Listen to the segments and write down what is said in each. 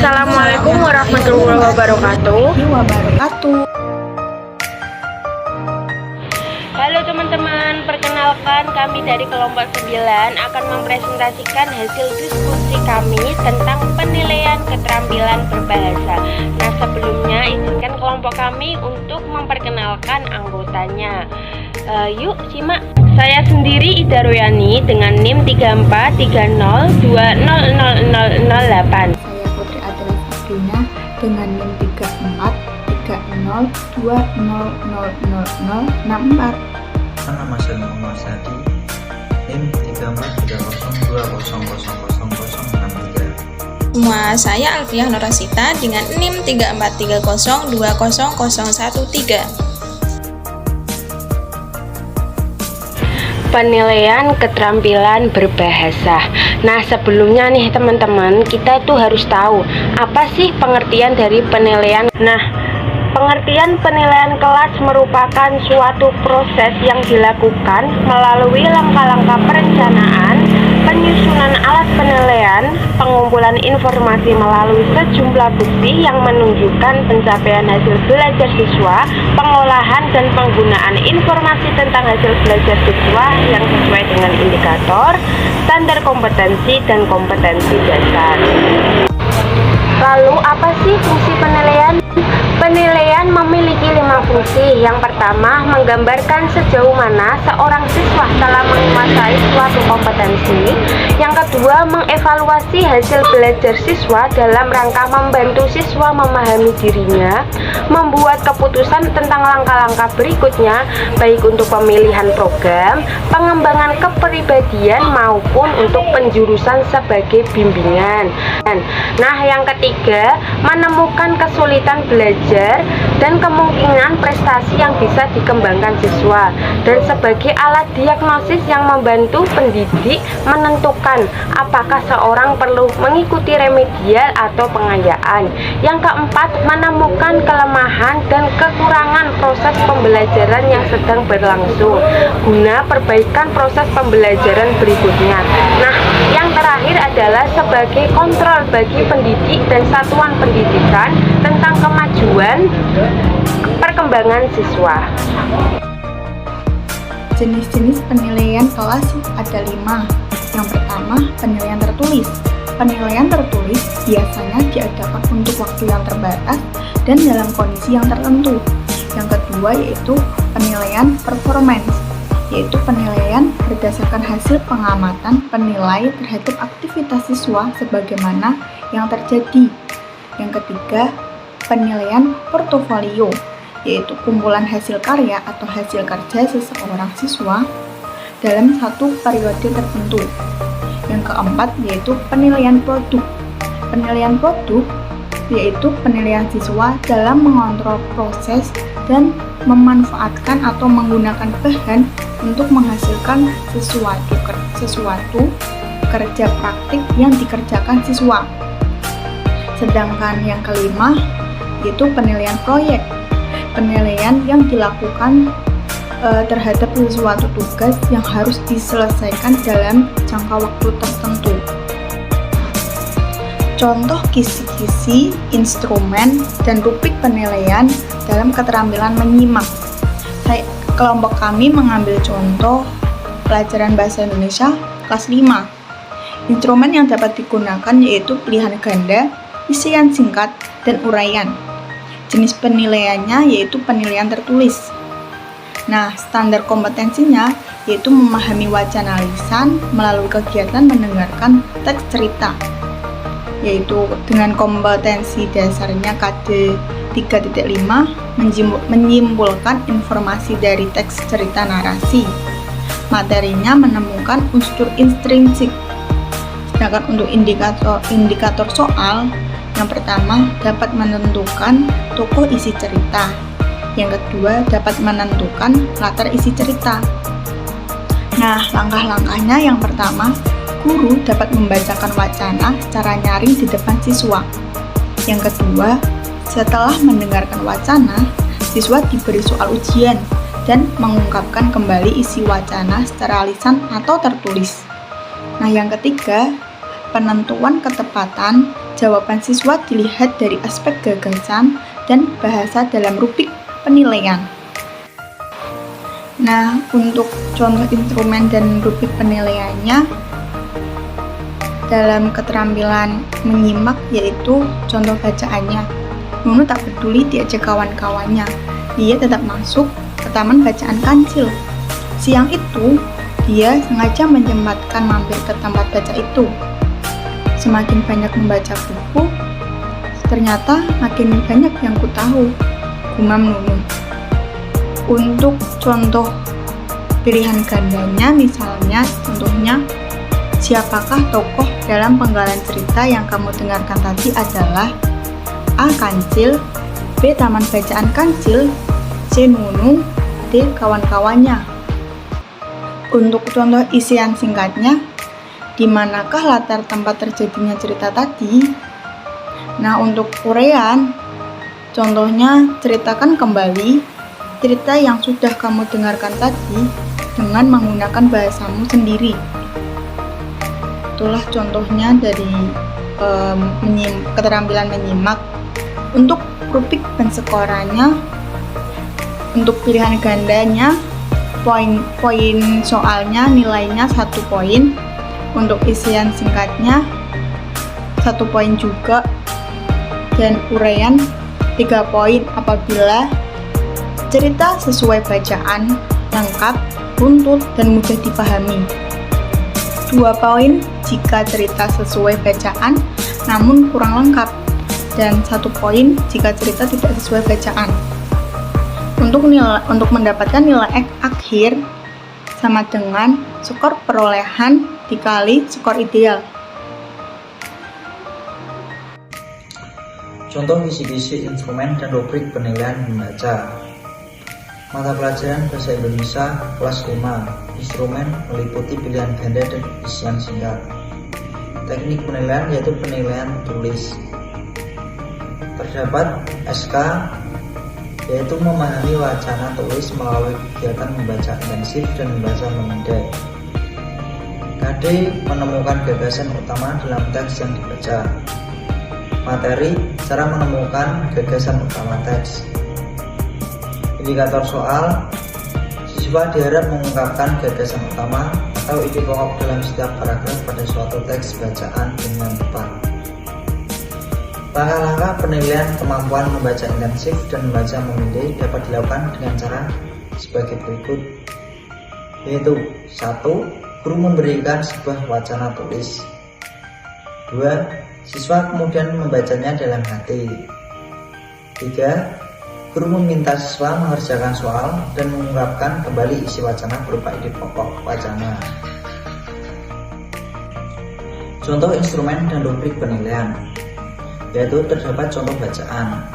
Assalamualaikum warahmatullahi wabarakatuh. Halo teman-teman, perkenalkan kami dari kelompok 9 akan mempresentasikan hasil diskusi kami tentang penilaian keterampilan berbahasa. Nah, sebelumnya izinkan kelompok kami untuk memperkenalkan anggotanya. Yuk simak. Saya sendiri Ida Royani dengan NIM 3430200008. Saya Putri Adela Sabrina dengan NIM 3420000064. Nama saya Muhammad Sadi, NIM 3430000063. Semua saya Alfiah Nurasita dengan NIM 3430200013. Penilaian keterampilan berbahasa. Nah, sebelumnya nih teman-teman, kita tuh harus tahu apa sih pengertian dari penilaian. Nah, pengertian penilaian kelas merupakan suatu proses yang dilakukan melalui langkah-langkah perencanaan, penyusunan alat penilaian, pengumpulan informasi melalui sejumlah bukti yang menunjukkan pencapaian hasil belajar siswa, pengolahan dan penggunaan informasi tentang hasil belajar siswa yang sesuai dengan indikator, standar kompetensi dan kompetensi dasar. Lalu apa sih fungsi penilaian? Penilaian memiliki 5 fungsi. Yang pertama, menggambarkan sejauh mana seorang siswa telah menguasai suatu kompetensi. Yang kedua, mengevaluasi hasil belajar siswa dalam rangka membantu siswa memahami dirinya, membuat keputusan tentang langkah-langkah berikutnya, baik untuk pemilihan program, pengembangan kepribadian maupun untuk penjurusan sebagai bimbingan. Nah, yang ketiga, menemukan kesulitan belajar dan kemungkinan prestasi yang bisa dikembangkan siswa, dan sebagai alat diagnosis yang membantu pendidik menentukan apakah seorang perlu mengikuti remedial atau pengayaan. Yang keempat, menemukan kelemahan dan kekurangan proses pembelajaran yang sedang berlangsung guna perbaikan proses pembelajaran berikutnya. Nah, yang terakhir adalah sebagai kontrol bagi pendidik dan satuan pendidikan tentang kemajuan perkembangan siswa. Jenis-jenis penilaian kelas ada 5. Yang pertama, penilaian tertulis. Penilaian tertulis biasanya diadakan untuk waktu yang terbatas dan dalam kondisi yang tertentu. Yang kedua yaitu penilaian performance, yaitu penilaian berdasarkan hasil pengamatan penilai terhadap aktivitas siswa sebagaimana yang terjadi. Yang ketiga, penilaian portofolio, yaitu kumpulan hasil karya atau hasil kerja seseorang siswa dalam satu periode tertentu. Yang keempat yaitu penilaian produk. Penilaian produk yaitu penilaian siswa dalam mengontrol proses dan memanfaatkan atau menggunakan bahan untuk menghasilkan sesuatu kerja praktik yang dikerjakan siswa. Sedangkan yang kelima yaitu penilaian proyek. Penilaian yang dilakukan terhadap sesuatu tugas yang harus diselesaikan dalam jangka waktu tertentu. Contoh kisi-kisi, instrumen, dan rubrik penilaian dalam keterampilan menyimak. Kelompok kami mengambil contoh pelajaran bahasa Indonesia kelas 5. Instrumen yang dapat digunakan yaitu pilihan ganda, isian singkat, dan uraian. Jenis penilaiannya yaitu penilaian tertulis. Nah, standar kompetensinya yaitu memahami wacana lisan melalui kegiatan mendengarkan teks cerita, yaitu dengan kompetensi dasarnya KD 3.5 menyimpulkan informasi dari teks cerita narasi. Materinya menemukan unsur intrinsik. Sedangkan untuk indikator soal, yang pertama dapat menentukan tokoh isi cerita. Yang kedua dapat menentukan latar isi cerita. Nah, langkah-langkahnya yang pertama, guru dapat membacakan wacana secara nyaring di depan siswa. Yang kedua, setelah mendengarkan wacana, siswa diberi soal ujian dan mengungkapkan kembali isi wacana secara lisan atau tertulis. Nah, yang ketiga, penentuan ketepatan jawaban siswa dilihat dari aspek gagasan dan bahasa dalam rubrik penilaian. Nah, untuk contoh instrumen dan rubrik penilaiannya dalam keterampilan menyimak yaitu contoh bacaannya. Nunu tak peduli diajak kawan-kawannya, dia tetap masuk ke taman bacaan kancil. Siang itu, dia sengaja menyempatkan mampir ke tempat baca itu. Semakin banyak membaca buku, ternyata makin banyak yang ku tahu, gumam Nunu. Untuk contoh pilihan gandanya, misalnya contohnya, siapakah tokoh dalam penggalan cerita yang kamu dengarkan tadi adalah A. Kancil, B. Taman Bacaan Kancil, C. Nunu, D. Kawan-kawannya. Untuk contoh isian singkatnya, di manakah latar tempat terjadinya cerita tadi? Nah, untuk uraian, contohnya ceritakan kembali cerita yang sudah kamu dengarkan tadi dengan menggunakan bahasamu sendiri. Itulah contohnya dari keterampilan menyimak. Untuk rubrik penskorannya, untuk pilihan gandanya, poin soalnya nilainya 1 poin. Untuk isian singkatnya 1 poin juga, dan uraian 3 poin apabila cerita sesuai bacaan, lengkap, runtut, dan mudah dipahami. 2 poin jika cerita sesuai bacaan namun kurang lengkap, dan 1 poin jika cerita tidak sesuai bacaan. Untuk mendapatkan nilai akhir sama dengan skor perolehan dikali skor ideal. Contoh kisi-kisi instrumen dan rubrik penilaian membaca. Mata pelajaran Bahasa Indonesia kelas 5, instrumen meliputi pilihan ganda dan isian singkat. Teknik penilaian yaitu penilaian tulis. Terdapat SK, yaitu memahami wacana tulis melalui kegiatan membaca intensif dan membaca memindai. KD, menemukan gagasan utama dalam teks yang dibaca. Materi, cara menemukan gagasan utama teks. Indikator soal, siswa diharap mengungkapkan gagasan utama atau ide pokok dalam setiap paragraf pada suatu teks bacaan dengan tepat. Langkah-langkah penilaian kemampuan membaca intensif dan membaca memindai dapat dilakukan dengan cara sebagai berikut, yaitu 1. Guru memberikan sebuah wacana tulis. 2. Siswa kemudian membacanya dalam hati. 3. Guru meminta siswa mengerjakan soal dan mengungkapkan kembali isi wacana berupa ide pokok wacana. Contoh instrumen dan rubrik penilaian, yaitu terdapat contoh bacaan.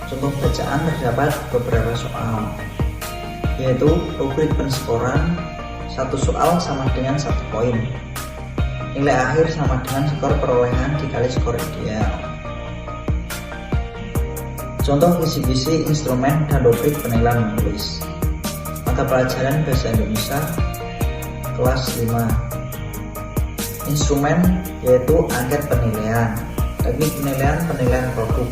Contoh bacaan terdapat beberapa soal, yaitu rubrik penskoran, 1 soal sama dengan 1 poin. Nilai akhir sama dengan skor perolehan dikali skor ideal. Contoh kisi-kisi instrumen dan rubrik penilaian menulis. Mata pelajaran Bahasa Indonesia kelas 5. Instrumen yaitu angket penilaian. Teknik penilaian produk.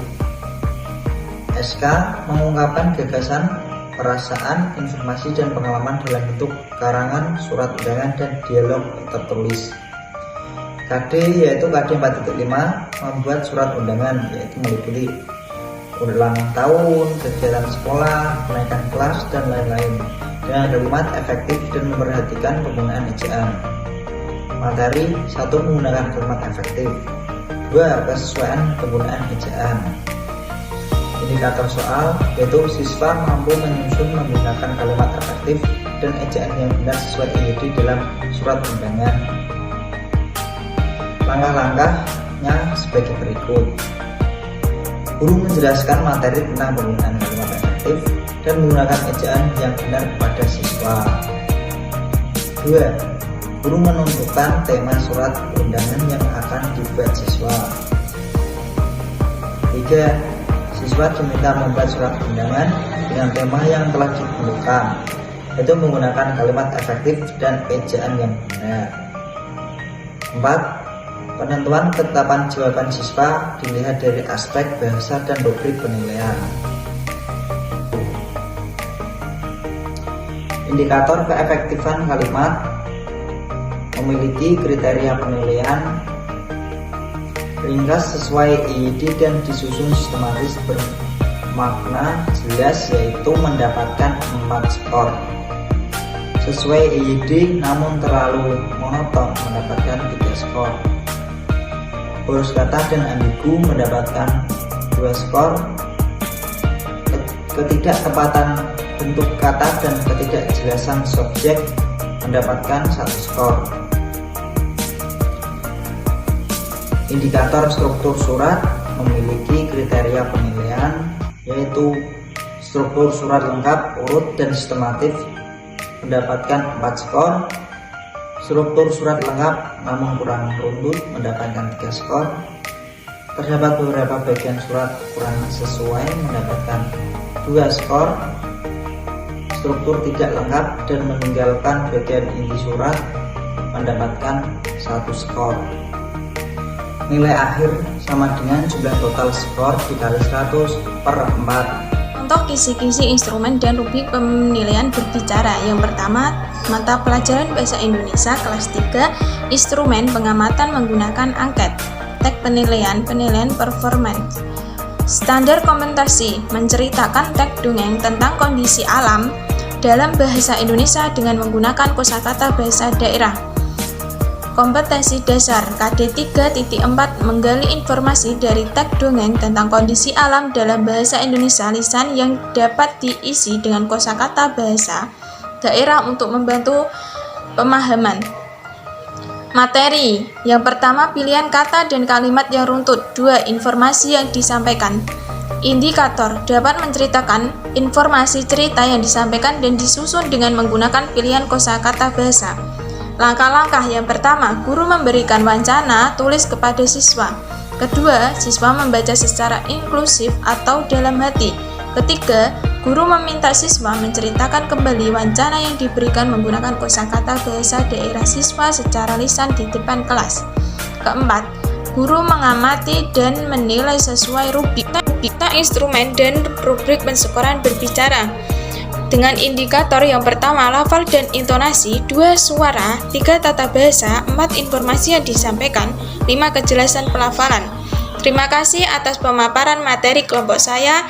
SK, mengungkapkan gagasan, perasaan, informasi, dan pengalaman dalam bentuk karangan, surat undangan, dan dialog tertulis. KD yaitu KD 4.5, membuat surat undangan, yaitu meliputi ulang tahun, kegiatan sekolah, kenaikan kelas, dan lain-lain, dengan kalimat efektif dan memperhatikan penggunaan ejaan. Materi 1. Menggunakan kalimat efektif. 2. Kesesuaian penggunaan ejaan. Indikator soal yaitu siswa mampu menyusun menggunakan kalimat efektif dan ejaan yang benar sesuai IED dalam surat undangan. Langkah-langkahnya sebagai berikut. Guru menjelaskan materi tentang penggunaan kalimat efektif dan menggunakan ejaan yang benar kepada siswa. 2. Guru menentukan tema surat undangan yang akan dibuat siswa. 3. Siswa diminta membuat surat undangan dengan tema yang telah ditentukan, yaitu menggunakan kalimat efektif dan ejaan yang benar. 4. Penentuan ketetapan jawaban siswa dilihat dari aspek bahasa dan rubrik penilaian. Indikator keefektifan kalimat memiliki kriteria penilaian ringkas sesuai IID dan disusun sistematis bermakna jelas, yaitu mendapatkan 4 skor. Sesuai IID namun terlalu monoton mendapatkan 3 skor. Boros kata dan ambigu mendapatkan 2 skor. Ketidaktepatan bentuk kata dan ketidakjelasan subjek mendapatkan 1 skor. Indikator struktur surat memiliki kriteria penilaian, yaitu struktur surat lengkap, urut, dan sistematif mendapatkan 4 skor. Struktur surat lengkap namun kurang runtut mendapatkan 3 skor. Terdapat beberapa bagian surat kurang sesuai mendapatkan 2 skor. Struktur tidak lengkap dan meninggalkan bagian inti surat mendapatkan 1 skor. Nilai akhir sama dengan jumlah total skor dikali 100/4. Untuk kisi-kisi instrumen dan rubrik penilaian berbicara. Yang pertama, mata pelajaran Bahasa Indonesia kelas 3, instrumen pengamatan menggunakan angket. Teks penilaian performance. Standar komentasi menceritakan teks dongeng tentang kondisi alam dalam bahasa Indonesia dengan menggunakan kosakata bahasa daerah. Kompetensi dasar KD 3.4 menggali informasi dari teks dongeng tentang kondisi alam dalam bahasa Indonesia lisan yang dapat diisi dengan kosakata bahasa daerah untuk membantu pemahaman. Materi. Yang pertama, pilihan kata dan kalimat yang runtut. 2. Informasi yang disampaikan. Indikator dapat menceritakan informasi cerita yang disampaikan dan disusun dengan menggunakan pilihan kosakata bahasa. Langkah-langkah. Yang pertama, guru memberikan wacana tulis kepada siswa. Kedua, siswa membaca secara inklusif atau dalam hati. Ketiga, guru meminta siswa menceritakan kembali wacana yang diberikan menggunakan kosakata bahasa daerah siswa secara lisan di depan kelas. Keempat, guru mengamati dan menilai sesuai rubrik instrumen dan rubrik pensyukuran berbicara. Dengan indikator yang pertama, lafal dan intonasi, 2 suara, 3 tata bahasa, 4 informasi yang disampaikan, 5 kejelasan pelafalan. Terima kasih atas pemaparan materi kelompok saya.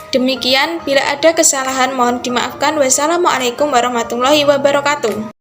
Demikian, bila ada kesalahan mohon dimaafkan. Wassalamualaikum warahmatullahi wabarakatuh.